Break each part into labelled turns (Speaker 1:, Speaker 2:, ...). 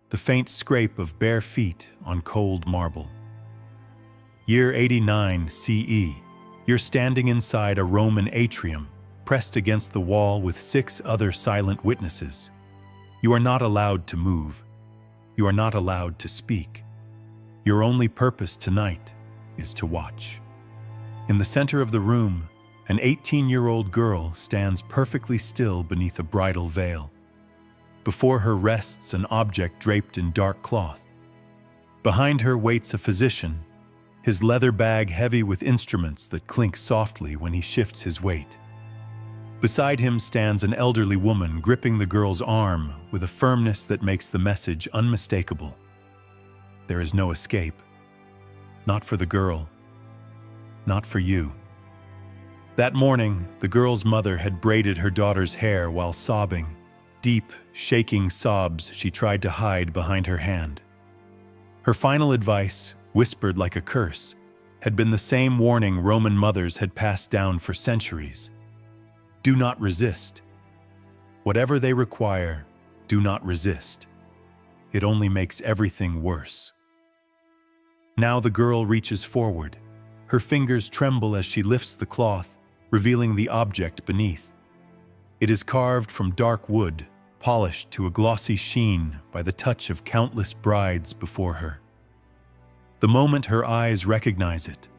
Speaker 1: the faint scrape of bare feet on cold marble. Year 89 CE, you're standing inside a Roman atrium, pressed against the wall with 6 other silent witnesses. You are not allowed to move. You are not allowed to speak. Your only purpose tonight is to watch. In the center of the room, an 18-year-old girl stands perfectly still beneath a bridal veil. Before her rests an object draped in dark cloth. Behind her waits a physician, his leather bag heavy with instruments that clink softly when he shifts his weight. Beside him stands an elderly woman gripping the girl's arm with a firmness that makes the message unmistakable. There is no escape. Not for the girl. Not for you. That morning, the girl's mother had braided her daughter's hair while sobbing, deep, shaking sobs she tried to hide behind her hand. Her final advice, whispered like a curse, had been the same warning Roman mothers had passed down for centuries. Do not resist. Whatever they require, do not resist. It only makes everything worse. Now the girl reaches forward. Her fingers tremble as she lifts the cloth, revealing the object beneath. It is carved from dark wood, polished to a glossy sheen by the touch of countless brides before her. The moment her eyes recognize it,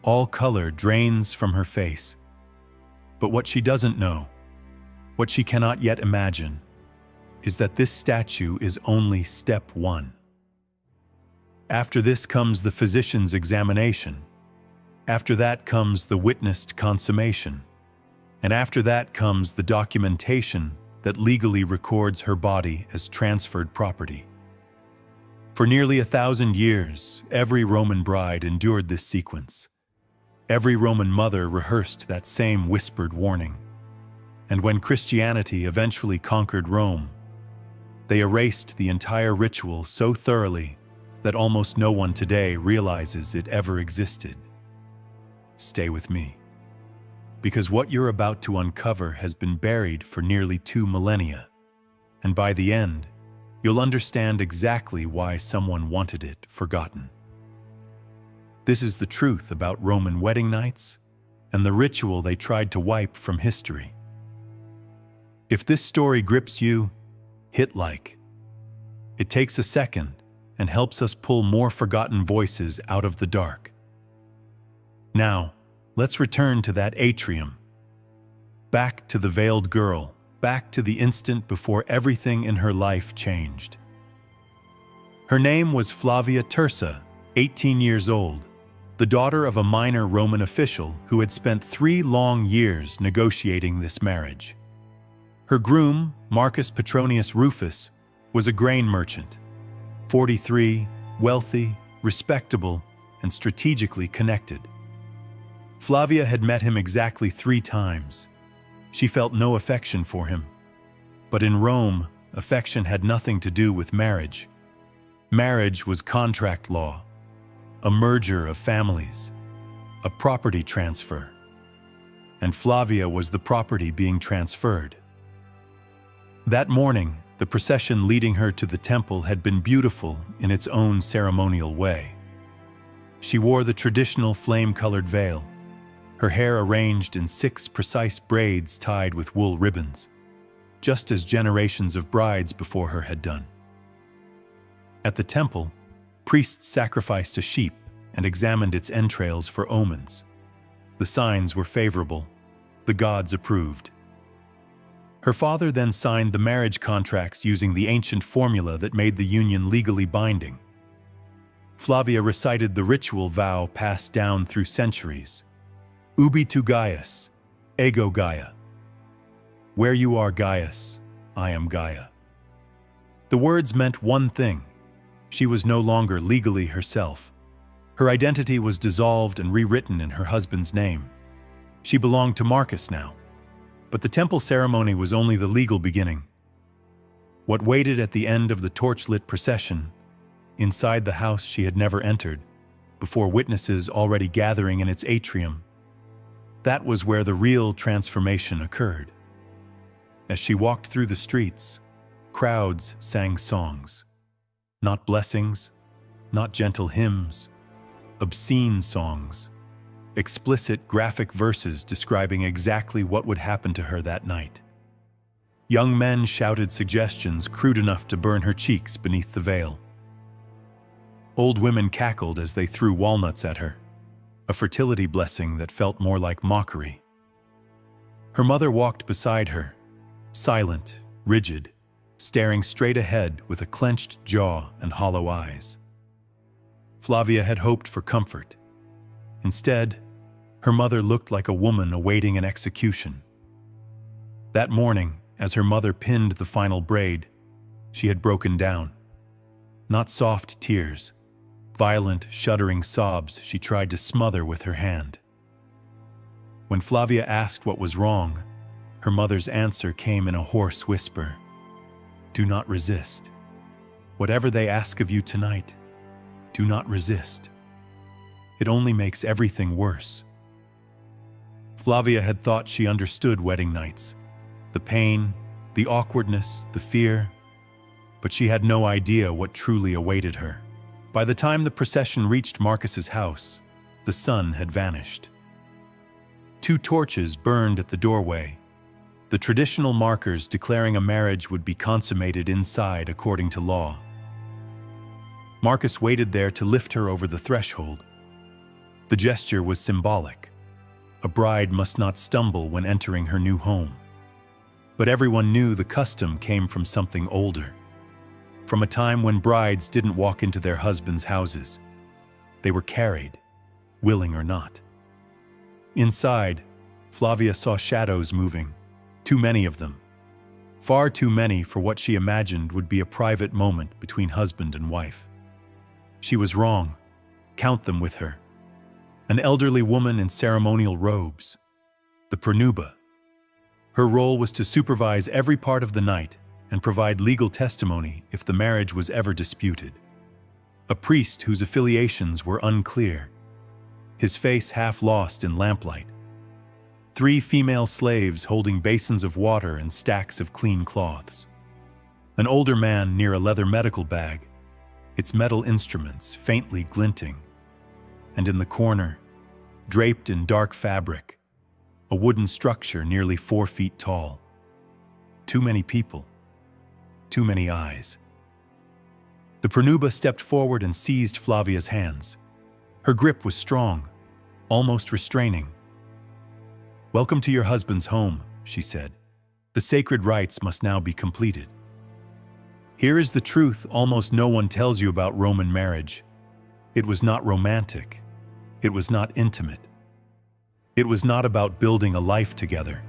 Speaker 1: all color drains from her face. But what she doesn't know, what she cannot yet imagine, is that this statue is only step 1. After this comes the physician's examination. After that comes the witnessed consummation. And after that comes the documentation that legally records her body as transferred property. For nearly 1,000 years, every Roman bride endured this sequence. Every Roman mother rehearsed that same whispered warning. And when Christianity eventually conquered Rome, they erased the entire ritual so thoroughly that almost no one today realizes it ever existed. Stay with me, because what you're about to uncover has been buried for nearly 2 millennia, and by the end, you'll understand exactly why someone wanted it forgotten. This is the truth about Roman wedding nights and the ritual they tried to wipe from history. If this story grips you, hit like. It takes a second and helps us pull more forgotten voices out of the dark. Now, let's return to that atrium. Back to the veiled girl, back to the instant before everything in her life changed. Her name was Flavia Tirsa, 18 years old, the daughter of a minor Roman official who had spent 3 long years negotiating this marriage. Her groom, Marcus Petronius Rufus, was a grain merchant, 43, wealthy, respectable, and strategically connected. Flavia had met him exactly 3 times. She felt no affection for him. But in Rome, affection had nothing to do with marriage. Marriage was contract law, a merger of families, a property transfer. And Flavia was the property being transferred. That morning, the procession leading her to the temple had been beautiful in its own ceremonial way. She wore the traditional flame-colored veil, her hair arranged in 6 precise braids tied with wool ribbons, just as generations of brides before her had done. At the temple, priests sacrificed a sheep and examined its entrails for omens. The signs were favorable. The gods approved. Her father then signed the marriage contracts using the ancient formula that made the union legally binding. Flavia recited the ritual vow passed down through centuries. Ubi tu Gaius, ego Gaia. Where you are Gaius, I am Gaia. The words meant one thing. She was no longer legally herself. Her identity was dissolved and rewritten in her husband's name. She belonged to Marcus now. But the temple ceremony was only the legal beginning. What waited at the end of the torchlit procession, inside the house she had never entered, before witnesses already gathering in its atrium, that was where the real transformation occurred. As she walked through the streets, crowds sang songs. Not blessings, not gentle hymns, obscene songs, explicit graphic verses describing exactly what would happen to her that night. Young men shouted suggestions crude enough to burn her cheeks beneath the veil. Old women cackled as they threw walnuts at her, a fertility blessing that felt more like mockery. Her mother walked beside her, silent, rigid, staring straight ahead with a clenched jaw and hollow eyes. Flavia had hoped for comfort. Instead, her mother looked like a woman awaiting an execution. That morning, as her mother pinned the final braid, she had broken down. Not soft tears, violent, shuddering sobs she tried to smother with her hand. When Flavia asked what was wrong, her mother's answer came in a hoarse whisper. Do not resist. Whatever they ask of you tonight, do not resist. It only makes everything worse. Flavia had thought she understood wedding nights, the pain, the awkwardness, the fear, but she had no idea what truly awaited her. By the time the procession reached Marcus's house, the sun had vanished. 2 torches burned at the doorway, the traditional markers declaring a marriage would be consummated inside according to law. Marcus waited there to lift her over the threshold. The gesture was symbolic. A bride must not stumble when entering her new home. But everyone knew the custom came from something older, from a time when brides didn't walk into their husbands' houses. They were carried, willing or not. Inside, Flavia saw shadows moving, too many of them. Far too many for what she imagined would be a private moment between husband and wife. She was wrong. Count them with her. An elderly woman in ceremonial robes, the pronuba. Her role was to supervise every part of the night and provide legal testimony if the marriage was ever disputed. A priest whose affiliations were unclear, his face half lost in lamplight. 3 female slaves holding basins of water and stacks of clean cloths. An older man near a leather medical bag, its metal instruments faintly glinting. And in the corner, draped in dark fabric, a wooden structure nearly 4 feet tall. Too many people, too many eyes. The pronuba stepped forward and seized Flavia's hands. Her grip was strong, almost restraining. "Welcome to your husband's home," she said. "The sacred rites must now be completed. Here is the truth almost no one tells you about Roman marriage. It was not romantic. It was not intimate. It was not about building a life together.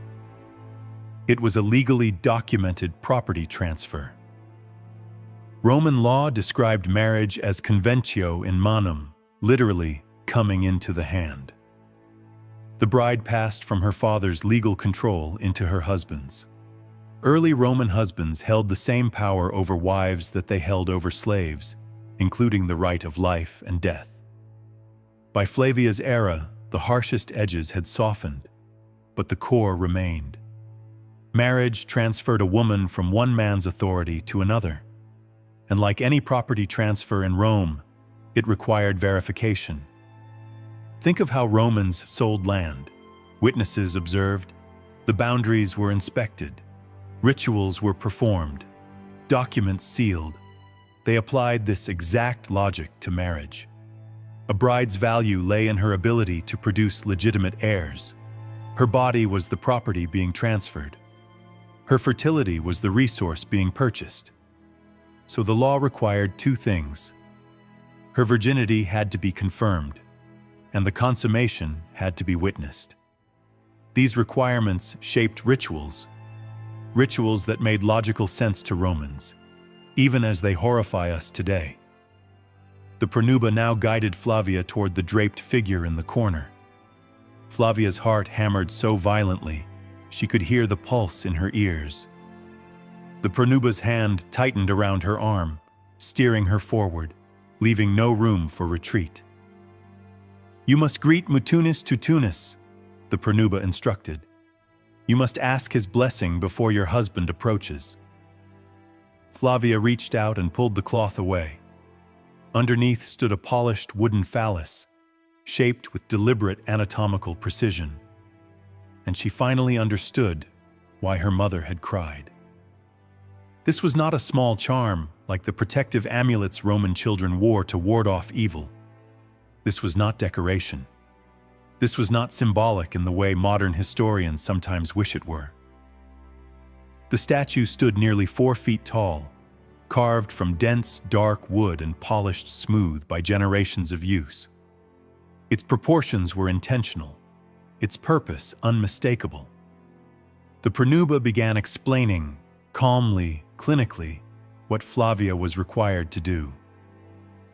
Speaker 1: It was a legally documented property transfer. Roman law described marriage as conventio in manum, literally coming into the hand. The bride passed from her father's legal control into her husband's. Early Roman husbands held the same power over wives that they held over slaves, including the right of life and death. By Flavia's era, the harshest edges had softened, but the core remained. Marriage transferred a woman from one man's authority to another, and like any property transfer in Rome, it required verification. Think of how Romans sold land. Witnesses observed, the boundaries were inspected, rituals were performed, documents sealed. They applied this exact logic to marriage. A bride's value lay in her ability to produce legitimate heirs. Her body was the property being transferred. Her fertility was the resource being purchased. So the law required 2 things. Her virginity had to be confirmed, and the consummation had to be witnessed. These requirements shaped rituals that made logical sense to Romans, even as they horrify us today. The pronuba now guided Flavia toward the draped figure in the corner. Flavia's heart hammered so violently, she could hear the pulse in her ears. The pronuba's hand tightened around her arm, steering her forward, leaving no room for retreat. "You must greet Mutunis Tutunis," the pronuba instructed. "You must ask his blessing before your husband approaches." Flavia reached out and pulled the cloth away. Underneath stood a polished wooden phallus, shaped with deliberate anatomical precision. And she finally understood why her mother had cried. This was not a small charm like the protective amulets Roman children wore to ward off evil. This was not decoration. This was not symbolic in the way modern historians sometimes wish it were. The statue stood nearly 4 feet tall, carved from dense, dark wood and polished smooth by generations of use. Its proportions were intentional, its purpose unmistakable. The Pronuba began explaining, calmly, clinically, what Flavia was required to do.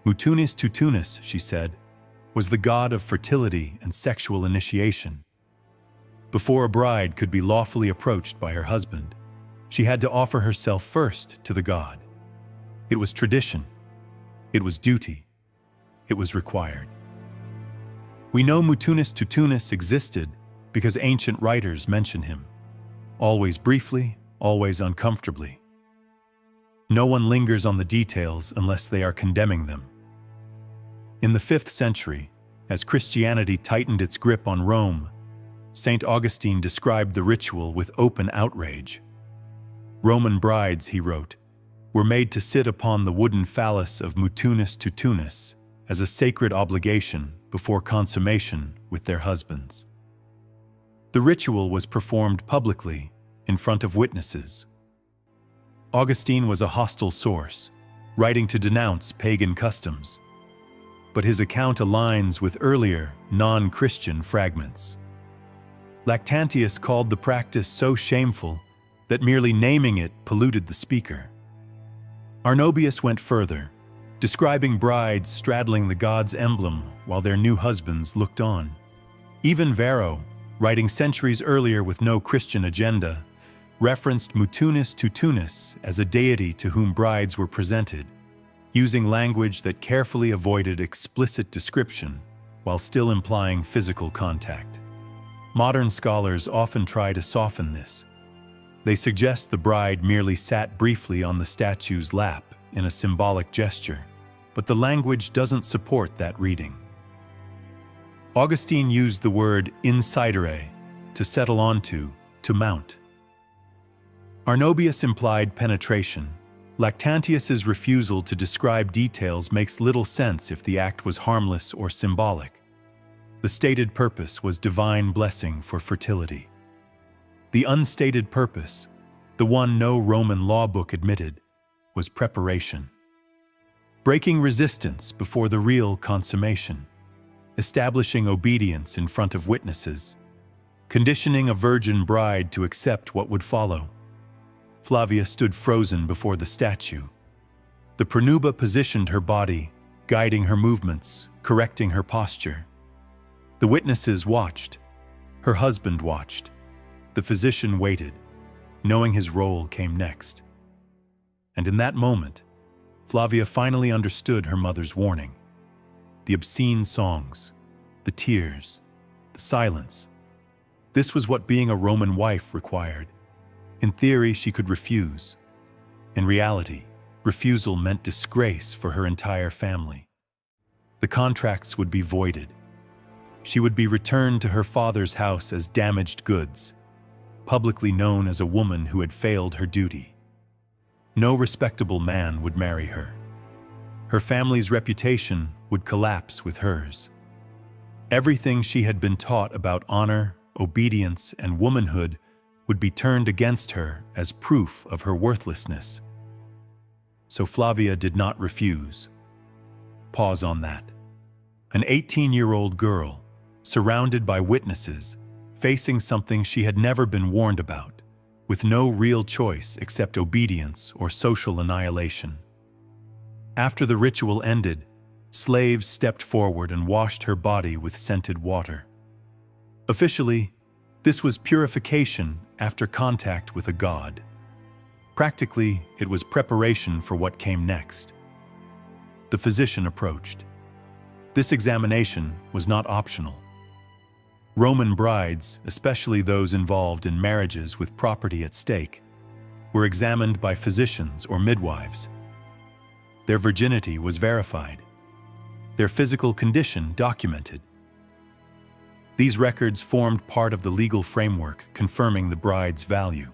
Speaker 1: Mutunis Tutunis, she said, was the god of fertility and sexual initiation. Before a bride could be lawfully approached by her husband, she had to offer herself first to the god. It was tradition. It was duty. It was required. We know Mutunis Tutunis existed because ancient writers mention him, always briefly, always uncomfortably. No one lingers on the details unless they are condemning them. In the 5th century, as Christianity tightened its grip on Rome, St. Augustine described the ritual with open outrage. Roman brides, he wrote, were made to sit upon the wooden phallus of Mutunis Tutunis as a sacred obligation before consummation with their husbands. The ritual was performed publicly in front of witnesses. Augustine was a hostile source, writing to denounce pagan customs, but his account aligns with earlier, non-Christian fragments. Lactantius called the practice so shameful that merely naming it polluted the speaker. Arnobius went further, describing brides straddling the god's emblem while their new husbands looked on. Even Varro, writing centuries earlier with no Christian agenda, referenced Mutunis Tutunis as a deity to whom brides were presented, using language that carefully avoided explicit description while still implying physical contact. Modern scholars often try to soften this. They suggest the bride merely sat briefly on the statue's lap in a symbolic gesture, but the language doesn't support that reading. Augustine used the word insidere, to settle onto, to mount. Arnobius implied penetration. Lactantius's refusal to describe details makes little sense if the act was harmless or symbolic. The stated purpose was divine blessing for fertility. The unstated purpose, the one no Roman law book admitted, was preparation. Breaking resistance before the real consummation, establishing obedience in front of witnesses, conditioning a virgin bride to accept what would follow. Flavia stood frozen before the statue. The Pronuba positioned her body, guiding her movements, correcting her posture. The witnesses watched. Her husband watched. The physician waited, knowing his role came next. And in that moment, Flavia finally understood her mother's warning. The obscene songs, the tears, the silence. This was what being a Roman wife required. In theory, she could refuse. In reality, refusal meant disgrace for her entire family. The contracts would be voided. She would be returned to her father's house as damaged goods, publicly known as a woman who had failed her duty. No respectable man would marry her. Her family's reputation would collapse with hers. Everything she had been taught about honor, obedience, and womanhood would be turned against her as proof of her worthlessness. So Flavia did not refuse. Pause on that. An 18-year-old girl, surrounded by witnesses, facing something she had never been warned about, with no real choice except obedience or social annihilation. After the ritual ended, slaves stepped forward and washed her body with scented water. Officially, this was purification after contact with a god. Practically, it was preparation for what came next. The physician approached. This examination was not optional. Roman brides, especially those involved in marriages with property at stake, were examined by physicians or midwives. Their virginity was verified, their physical condition documented. These records formed part of the legal framework confirming the bride's value.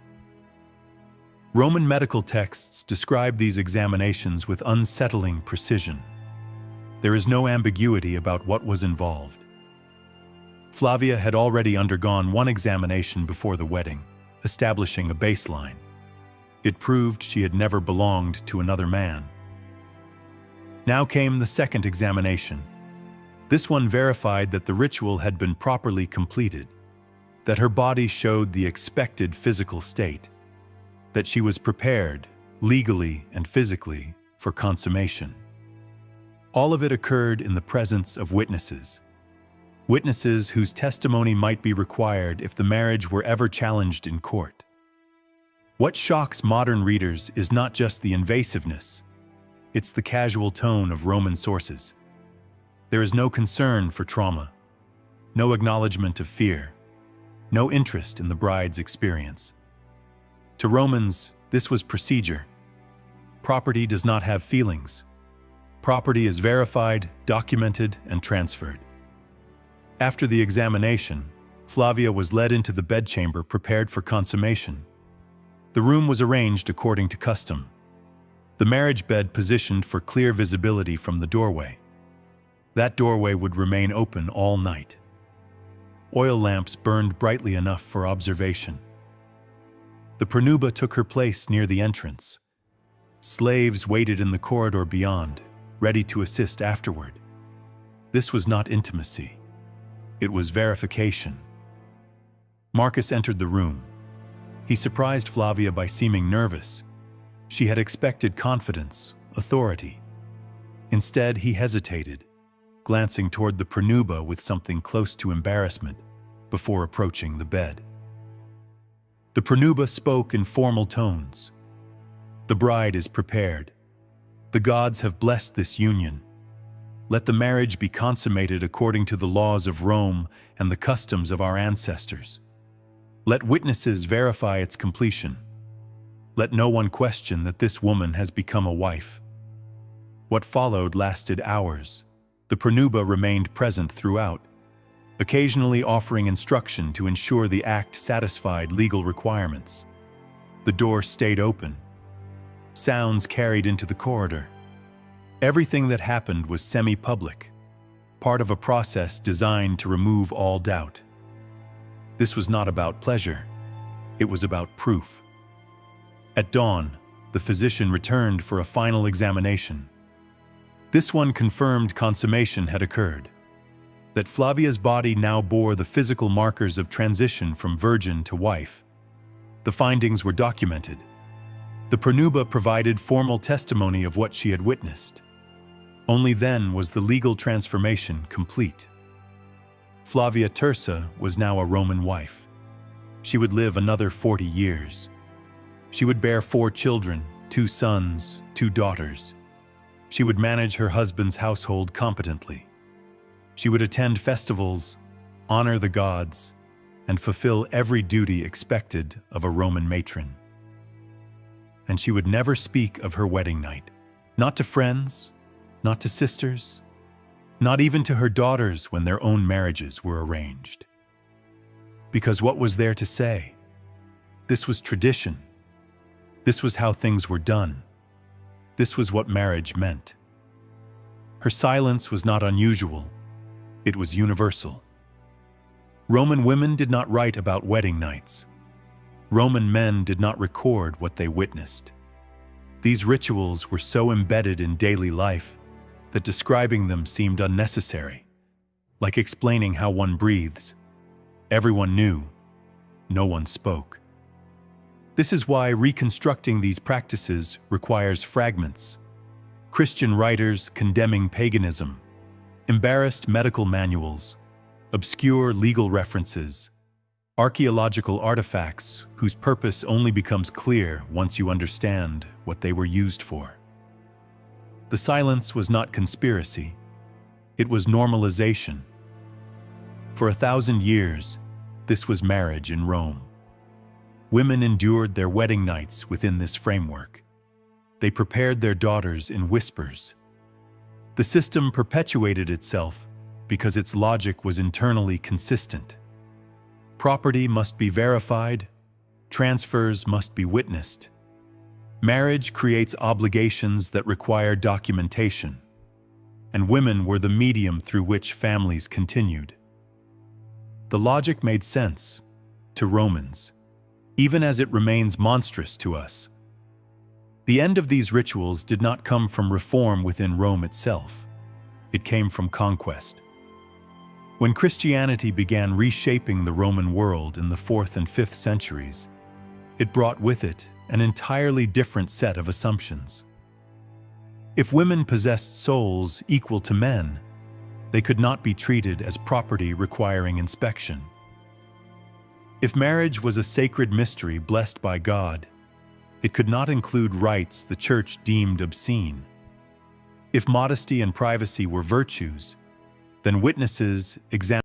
Speaker 1: Roman medical texts describe these examinations with unsettling precision. There is no ambiguity about what was involved. Flavia had already undergone one examination before the wedding, establishing a baseline. It proved she had never belonged to another man. Now came the second examination. This one verified that the ritual had been properly completed, that her body showed the expected physical state, that she was prepared, legally and physically, for consummation. All of it occurred in the presence of witnesses. Witnesses whose testimony might be required if the marriage were ever challenged in court. What shocks modern readers is not just the invasiveness, it's the casual tone of Roman sources. There is no concern for trauma, no acknowledgement of fear, no interest in the bride's experience. To Romans, this was procedure. Property does not have feelings. Property is verified, documented, and transferred. After the examination, Flavia was led into the bedchamber prepared for consummation. The room was arranged according to custom. The marriage bed positioned for clear visibility from the doorway. That doorway would remain open all night. Oil lamps burned brightly enough for observation. The pronuba took her place near the entrance. Slaves waited in the corridor beyond, ready to assist afterward. This was not intimacy. It was verification. Marcus entered the room. He surprised Flavia by seeming nervous. She had expected confidence, authority. Instead, he hesitated, glancing toward the pronuba with something close to embarrassment before approaching the bed. The pronuba spoke in formal tones. "The bride is prepared. The gods have blessed this union. Let the marriage be consummated according to the laws of Rome and the customs of our ancestors. Let witnesses verify its completion. Let no one question that this woman has become a wife." What followed lasted hours. The pronuba remained present throughout, occasionally offering instruction to ensure the act satisfied legal requirements. The door stayed open. Sounds carried into the corridor. Everything that happened was semi-public, part of a process designed to remove all doubt. This was not about pleasure. It was about proof. At dawn, the physician returned for a final examination. This one confirmed consummation had occurred, that Flavia's body now bore the physical markers of transition from virgin to wife. The findings were documented. The pronuba provided formal testimony of what she had witnessed. Only then was the legal transformation complete. Flavia Tirsa was now a Roman wife. She would live another 40 years. She would bear 4 children, 2 sons, 2 daughters. She would manage her husband's household competently. She would attend festivals, honor the gods, and fulfill every duty expected of a Roman matron. And she would never speak of her wedding night, not to friends, not to sisters, not even to her daughters when their own marriages were arranged. Because what was there to say? This was tradition. This was how things were done. This was what marriage meant. Her silence was not unusual. It was universal. Roman women did not write about wedding nights. Roman men did not record what they witnessed. These rituals were so embedded in daily life that describing them seemed unnecessary, like explaining how one breathes. Everyone knew, no one spoke. This is why reconstructing these practices requires fragments. Christian writers condemning paganism, embarrassed medical manuals, obscure legal references, archaeological artifacts whose purpose only becomes clear once you understand what they were used for. The silence was not conspiracy, it was normalization. For 1,000 years, this was marriage in Rome. Women endured their wedding nights within this framework. They prepared their daughters in whispers. The system perpetuated itself because its logic was internally consistent. Property must be verified, transfers must be witnessed. Marriage creates obligations that require documentation, and women were the medium through which families continued. The logic made sense to Romans, even as it remains monstrous to us. The end of these rituals did not come from reform within Rome itself. It came from conquest. When Christianity began reshaping the Roman world in the 4th and 5th centuries, it brought with it an entirely different set of assumptions. If women possessed souls equal to men, they could not be treated as property requiring inspection. If marriage was a sacred mystery blessed by God, it could not include rites the church deemed obscene. If modesty and privacy were virtues, then witnesses examined